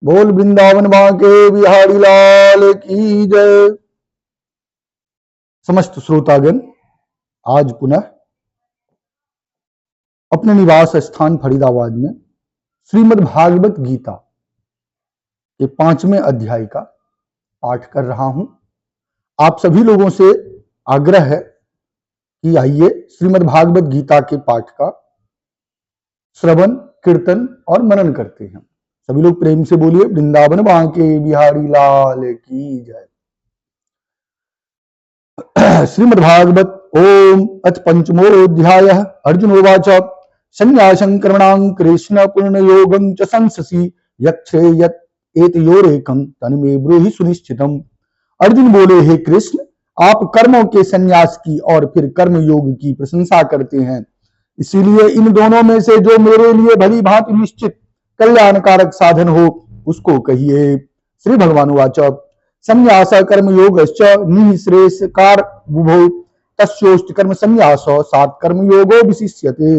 बोल वृंदावन बांके बिहारी लाल की जय। समस्त श्रोतागण, आज पुनः अपने निवास स्थान फरीदाबाद में श्रीमद् भागवत गीता के 5वें अध्याय का पाठ कर रहा हूं। आप सभी लोगों से आग्रह है कि आइए श्रीमद् भागवत गीता के पाठ का श्रवण, कीर्तन और मनन करते हैं। सभी लोग प्रेम से बोलिए वृंदावन बांके बिहारी लाल की जय। श्रीमद् भागवत ओम अथ पंचमोऽध्याय। अर्जुन उवाच संन्यासं कर्मणां कृष्ण पूर्णयोगं च संससि यक्षे यत् एतयोरेकं तन्मे ब्रूहि सुनिश्चितम्। अर्जुन बोले, हे कृष्ण, आप कर्मों के संन्यास की और फिर कर्म योग की प्रशंसा करते हैं, इसीलिए इन दोनों में से जो मेरे लिए भली भांति निश्चित कल्याणकारक साधन हो उसको कहिए। श्री भगवान उवाच संन्यास कर्म योगश्च निःश्रेयस्कार बुभौ तस्योष्ट कर्म संन्यास सात कर्म योगो विशिष्यते।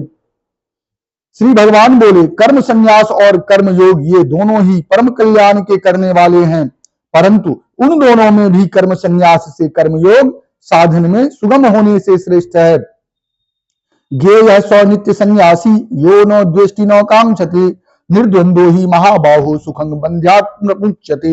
श्री भगवान बोले, कर्म संन्यास और कर्म योग ये दोनों ही परम कल्याण के करने वाले हैं, परंतु उन दोनों में भी कर्म संन्यास से कर्म योग साधन में सुगम होने से श्रेष्ठ है। ज्ञेयः स नित्य संन्यासी यो न द्वेष्टि न कांक्षति निर्द्वंद्वो ही महाबाहो सुखं बंध्यात्म मुच्यते।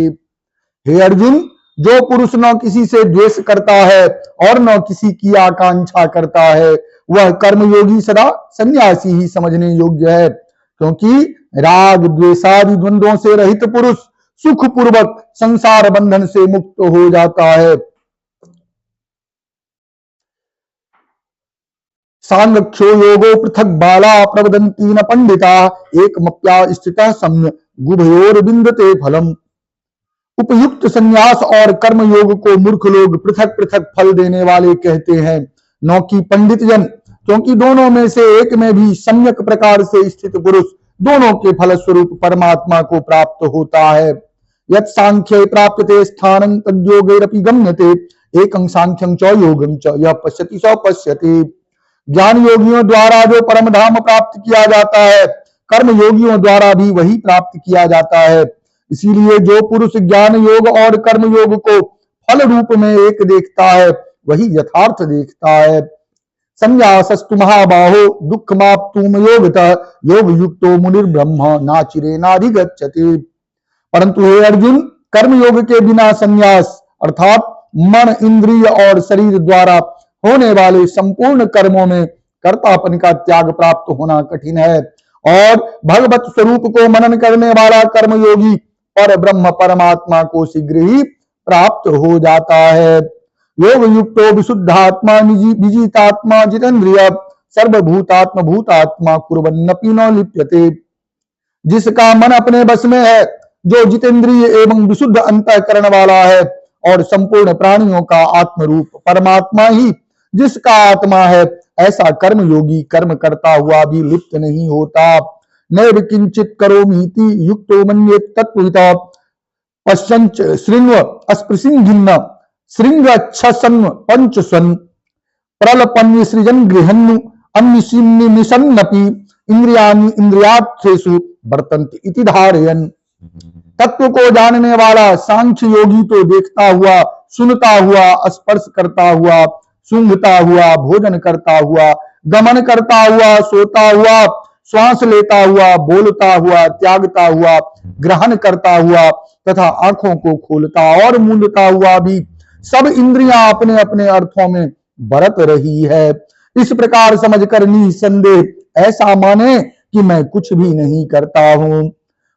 हे अर्जुन, जो पुरुष न किसी से द्वेष करता है और न किसी की आकांक्षा करता है, वह कर्मयोगी सदा सन्यासी ही समझने योग्य है, क्योंकि राग द्वेषादि द्वंद्वों से रहित पुरुष सुख पूर्वक संसार बंधन से मुक्त हो जाता है। सांख्यो योगो पृथक बाला प्रवदन्ति न पंडिता एकमप्या स्थितः सम्य गुभयोर बिंदते फलम। उपयुक्त संन्यास और कर्म योग को मूर्ख लोग पृथक पृथक फल देने वाले कहते हैं, न कि पंडित जन, क्योंकि दोनों में से एक में भी सम्यक प्रकार से स्थित पुरुष दोनों के फल स्वरूप परमात्मा को प्राप्त होता है। यत् सांख्ये प्राप्यते स्थानं तद्योगैरपि गम्यते एकं सांख्यं च योगं च यः पश्यति स पश्यति। ज्ञान योगियों द्वारा जो परम धाम प्राप्त किया जाता है, कर्म योगियों द्वारा भी वही प्राप्त किया जाता है। इसीलिए जो पुरुष ज्ञान योग और कर्म योग को फल रूप में एक देखता है, वही यथार्थ देखता है। संन्यासस्तु महाबाहो दुःखमाप्तुम योगतः योग युक्तो मुनिर्ब्रह्म नाचिरेनाधिगच्छति। परंतु हे अर्जुन, कर्म योग के बिना संन्यास अर्थात मन, इंद्रिय और शरीर द्वारा होने वाले संपूर्ण कर्मों में कर्तापन का त्याग प्राप्त होना कठिन है, और भगवत स्वरूप को मनन करने वाला कर्मयोगी पर ब्रह्म परमात्मा को शीघ्र ही प्राप्त हो जाता है। योग युक्तो विशुद्धात्मा विजितात्मा जितेन्द्रिय सर्वभूतात्म भूतात्मा कुर्वन्नपि न लिप्यते। जिसका मन अपने बस में है, जो जितेंद्रिय एवं विशुद्ध अंतःकरण वाला है और संपूर्ण प्राणियों का आत्म रूप परमात्मा ही जिसका आत्मा है, ऐसा कर्म योगी कर्म करता हुआ भी लिप्त नहीं होता। नैव किंचित करोमीति युक्तो मन्येत तत्त्वविता पश्यंच शृण्व अस्पृशिंघिन्न श्रृंगच्छन् पंचस्वन् प्रलपन्य सृजन गृहन्नु अन्निशिन्निमिषन्नपि इंद्रियाणि इंद्रियार्थेषु वर्तन्ति इति धारयन्। तत्व को जानने वाला सांख्य योगी तो देखता हुआ, सुनता हुआ, स्पर्श करता हुआ, सूंघता हुआ, भोजन करता हुआ, गमन करता हुआ, सोता हुआ, श्वास लेता हुआ, बोलता हुआ, त्यागता हुआ, ग्रहण करता हुआ तथा आंखों को खोलता और मूंदता हुआ भी सब इंद्रियां अपने अपने अर्थों में बरत रही है। इस प्रकार समझकर निसंदेह ऐसा माने कि मैं कुछ भी नहीं करता हूं।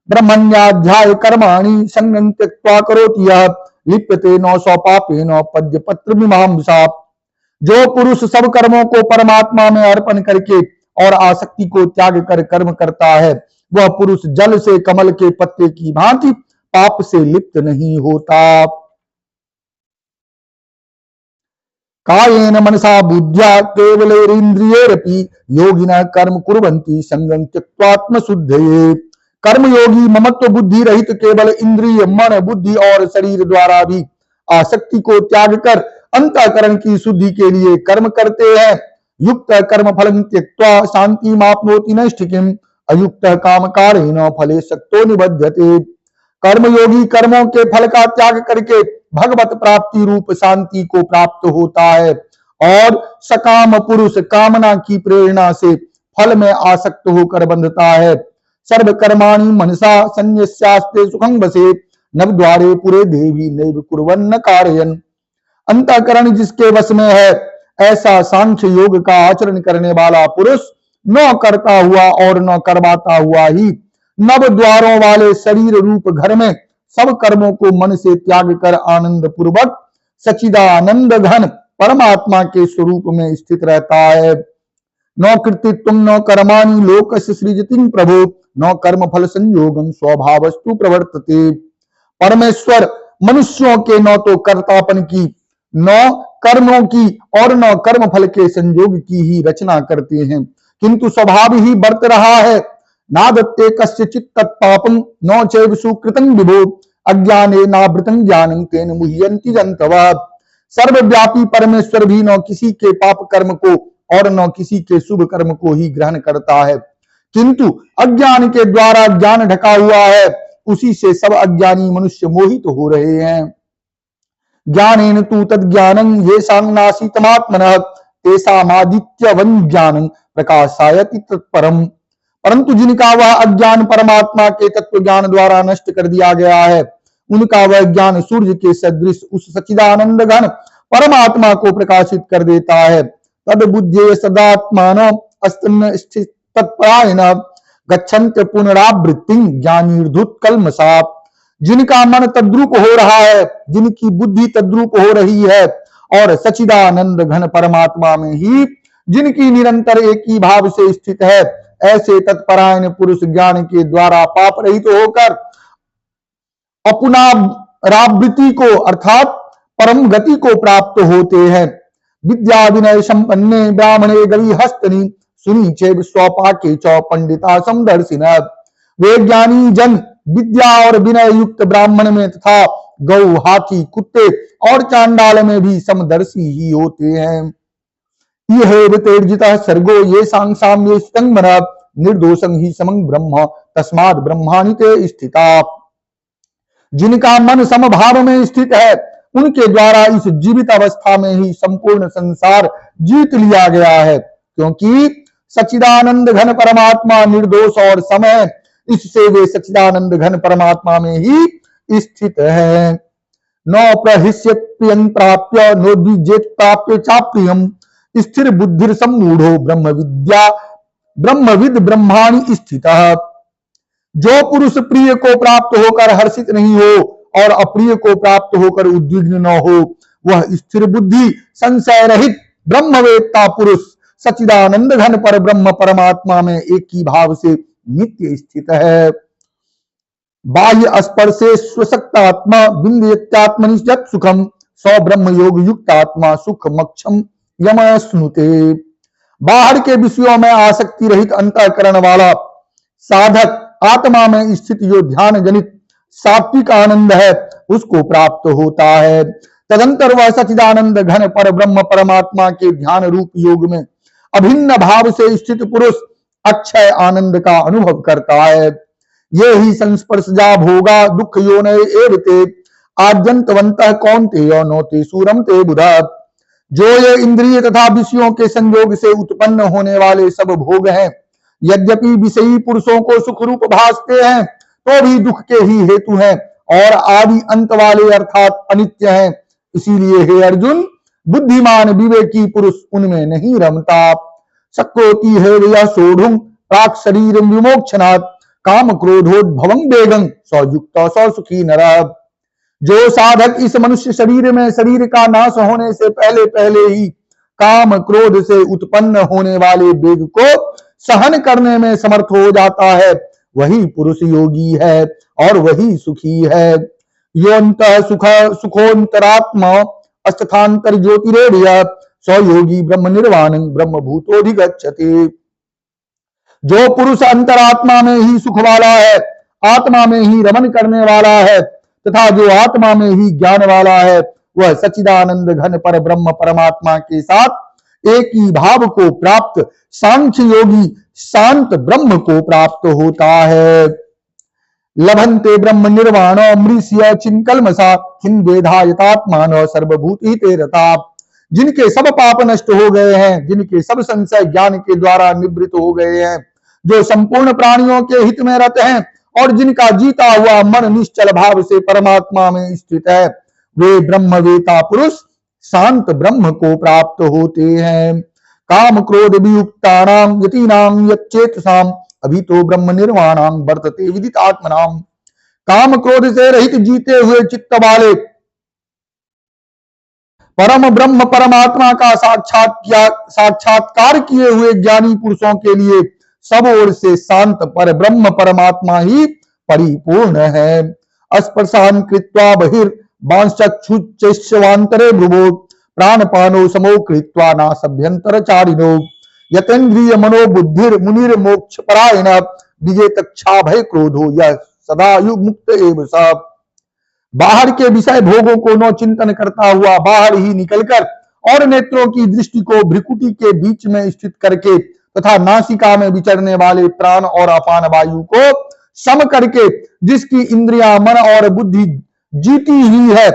ब्रह्मण्याध्याय कर्माणि संगं त्यक्त्वा करोति यः लिप्यते न स्वपापेन पद्य पत्र मीमांसा। जो पुरुष सब कर्मों को परमात्मा में अर्पण करके और आसक्ति को त्याग कर कर्म करता है, वह पुरुष जल से कमल के पत्ते की भांति पाप से लिप्त नहीं होता। कायेन मनसा बुद्ध्या केवलैरिन्द्रियैरपि योगिनः कर्म कुर्वन्ति संगं त्यक्त्वा शुद्धये। कर्म योगी ममत्व बुद्धि रहित केवल इंद्रिय, मन, बुद्धि और शरीर द्वारा भी आसक्ति को त्याग कर अंतःकरण की शुद्धि के लिए कर्म करते हैं। युक्त कर्म फलं त्यक्त्वा शांतिमाप्नोति नैष्ठिकीम् अयुक्त कामकारेण फले शक्तो निबध्यते। कर्मयोगी कर्मों के फल का त्याग करके भगवत प्राप्ति रूप शांति को प्राप्त होता है और सकाम पुरुष कामना की प्रेरणा से फल में आसक्त होकर बंधता है। सर्व कर्माणि मनसा संन्यस्यास्ते सुखं वसे नव द्वारे पुरे देवी नैव कुर्वन्न कारयन्। अंतःकरण जिसके वश में है ऐसा सांख्य योग का आचरण करने वाला पुरुष न करता हुआ और न करवाता हुआ ही नव द्वारों वाले शरीर रूप घर में सब कर्मों को मन से त्याग कर आनंद पूर्वक सच्चिदानंद घन परमात्मा के स्वरूप में स्थित रहता है। न कृतित्वं न कर्माणि लोकस्य सृजति प्रभो न कर्म फल संयोगं स्वभावस्तु प्रवर्तते। परमेश्वर मनुष्यों के न तो कर्तापन की न कर्मों की और न कर्म फल के संयोग की ही रचना करते हैं, किंतु स्वभाव ही बरत रहा है। नादत्ते कस्यचित् तत्पापं न चैव सुकृतं विभो अज्ञाने नावृतं ज्ञानं तेन मुह्यन्ति जन्तवः। सर्वव्यापी परमेश्वर भी न किसी के पाप कर्म को और न किसी के शुभ कर्म को ही ग्रहण करता है, किंतु अज्ञान के द्वारा ज्ञान ढका हुआ है, उसी से सब अज्ञानी मनुष्य मोहित हो रहे हैं। ज्ञानेन तु तद्ज्ञानं येषां नासीतमात्मनः तेषामादित्यवन् ज्ञानं प्रकाशायति तत्परम्। परंतु जिनका वह अज्ञान परमात्मा के तत्व ज्ञान द्वारा नष्ट कर दिया गया है, उनका वह ज्ञान सूर्य के सदृश उस सच्चिदानंद घन परमात्मा को प्रकाशित कर देता है। तद बुद्धे सदात्मान अस्तन स्थित तत्परायण गच्छन्त्य पुनरावृत्तिं ज्ञानीर्धुत जिनका मन तद्रूप हो रहा है, जिनकी बुद्धि तद्रूप हो रही है और सच्चिदानंद घन परमात्मा में ही जिनकी निरंतर एक ही भाव से स्थित है, ऐसे तत्परायण पुरुष ज्ञान के द्वारा पाप रहित होकर अपनावृत्ति को अर्थात परम गति को प्राप्त होते हैं। विद्या विनय संपन्ने ब्राह्मणे गवि हस्तनि सुनी चेव स्वपाके च पंडिता समदर्शिन। वे ज्ञानी जन विद्या और विनय युक्त ब्राह्मण में तथा गौ हाथी कुत्ते और चांडाल में भी समदर्शी ही होते हैं। यह सर्गो ये सांसाम्ये स्थितं मन निर्दोषं ही समं ब्रह्म तस्माद् ब्रह्माणि ते स्थिता। जिनका मन समभाव में स्थित है, उनके द्वारा इस जीवित अवस्था में ही संपूर्ण संसार जीत लिया गया है, क्योंकि सच्चिदानंद घन परमात्मा निर्दोष और सम है, इससे वे सच्चिदानंद घन परमात्मा में ही स्थित है। न प्रहिष्यत् प्रियं प्राप्य नोद्विजेत् प्राप्य चाप्रियं स्थिर बुद्धिर सम्मूढ़ो ब्रह्मविद ब्रह्माणि स्थितः। जो पुरुष प्रिय को प्राप्त होकर हर्षित नहीं हो और अप्रिय को प्राप्त होकर उद्विग्न न हो, वह स्थिर बुद्धि संशय रहित ब्रह्मवेत्ता पुरुष सच्चिदानंद घन पर ब्रह्म परमात्मा में एक ही भाव से नित्य स्थित है। बाह्य स्पर्शे स्वशक्तात्मा बिंदयत्यात्मनि यत् सुखम सौ ब्रह्म योग युक्त आत्मा सुख मक्षम यमश्नुते। बाहर के विषयों में आसक्ति रहित अंतःकरण वाला साधक आत्मा में स्थित जो ध्यान जनित सात्विक आनंद है, उसको प्राप्त होता है। तदंतर वह सच्चिदानंद घन पर ब्रह्म परमात्मा के ध्यान रूप योग में अभिन्न भाव से स्थित पुरुष अक्षय आनंद का अनुभव करता है। ये ही संस्पर्शजा भोगा दुख योनय एवते आद्यंतवंतः कौन्तेय नोते सूरम ते बुधा। जो ये इंद्रिय तथा विषयों के संयोग से उत्पन्न होने वाले सब भोग हैं, यद्यपि विषयी पुरुषों को सुख रूप भासते हैं, तो भी दुख के ही हेतु हैं और आदि अंत वाले अर्थात अनित्य हैं। इसीलिए हे अर्जुन, बुद्धिमान विवेकी पुरुष उनमें नहीं रमता। शक्रोति है यह सोढ़ुं प्राक शरीर विमोक्षणात् काम क्रोधोद्भवं वेगं सयुक्त सुखी नरः। जो साधक इस मनुष्य शरीर में शरीर का नाश होने से पहले पहले ही काम क्रोध से उत्पन्न होने वाले वेग को सहन करने में समर्थ हो जाता है, वही पुरुष योगी है और वही सुखी है। योऽन्तः सुखोन्तरात्मा अस्थान्तर ज्योतिरेय सो योगी ब्रह्म निर्वाणं ब्रह्म भूतोऽधिगच्छति। जो पुरुष अंतरात्मा में ही सुख वाला है, आत्मा में ही रमन करने वाला है तथा जो आत्मा में ही ज्ञान वाला है, वह सच्चिदानंद घन पर ब्रह्म परमात्मा के साथ एक ही भाव को प्राप्त सांख्य योगी शांत ब्रह्म को प्राप्त होता है। लभन्ते ब्रह्म निर्वाण मृष्य चिन्कल्मषा हिन्वेधा यतात्मान सर्वभूति ते रता। जिनके सब पाप नष्ट हो गए हैं, जिनके सब संशय ज्ञान के द्वारा निवृत्त हो गए हैं, जो संपूर्ण प्राणियों के हित में रहते हैं और जिनका जीता हुआ मन निश्चल भाव से परमात्मा में स्थित है, वे ब्रह्मवेता पुरुष शांत ब्रह्म को प्राप्त होते हैं। काम क्रोध वियुक्तानां यतीनां यच्चेतसाम अभितो ब्रह्म निर्वाणां वर्तते विदितात्मनां। काम क्रोध से रहित जीते हुए चित्त वाले परम ब्रह्म परमात्मा का साक्षात्कार किए हुए ज्ञानी पुरुषों के लिए सब ओर से शांत पर ब्रह्म परमात्मा ही परिपूर्ण है। अस्पर्शान कृत्वा बहिर्वांश्चक्षुश्चैश्चवान्तरे भ्रुवो प्राणपानो समो कृत्वा नासभ्यन्तरचारिणो यतेन्द्रिय मनोबुद्धिर मुनिर मोक्ष परायण विजेतक्षा भय क्रोधो यह सदा युग मुक्त एव सब। बाहर के विषय भोगों को न चिंतन करता हुआ बाहर ही निकलकर और नेत्रों की दृष्टि को भ्रिकुटी के बीच में स्थित करके तथा नासिका में विचरने वाले प्राण और अपान वायु को सम करके जिसकी इंद्रियां मन और बुद्धि जीती ही है,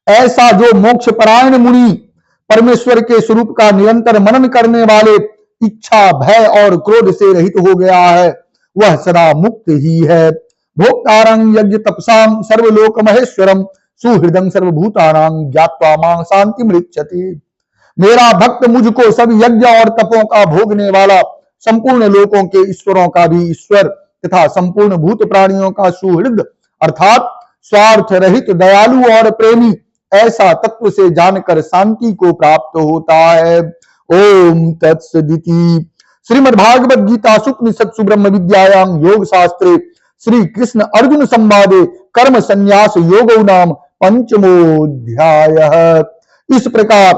ऐसा जो मोक्ष परायण मुनि परमेश्वर के स्वरूप का निरंतर मनन करने वाले इच्छा भय और क्रोध से रहित हो गया है, वह सदा मुक्त ही है। भोक्तारं यज्ञ तपसां सर्वलोक महेश्वरम सुहृदं सर्वभूतानां ज्ञात्वा मां शांति मृच्छति। मेरा भक्त मुझको सब यज्ञ और तपों का भोगने वाला, संपूर्ण लोकों के ईश्वरों का भी ईश्वर तथा संपूर्ण भूत प्राणियों का सुहृद अर्थात स्वार्थ रहित दयालु और प्रेमी ऐसा तत्व से जानकर शांति को प्राप्त होता है। ओम तत्सदिति। श्रीमद्भागवत गीता सुपनिषत्सु ब्रह्म विद्यायां योग शास्त्रे श्री कृष्ण अर्जुन संवादे कर्म संन्यास योगो नाम पंचमोऽध्यायः। इस प्रकार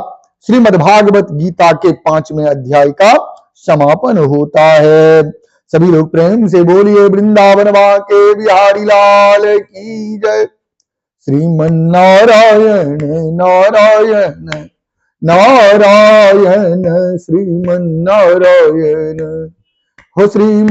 श्रीमद्भागवत गीता के 5वें अध्याय का समापन होता है। सभी लोग प्रेम से बोलिए वृंदावन के बिहारी लाल की जय। श्रीमन्नारायण नारायण नारायण श्रीमन्नारायण हो श्री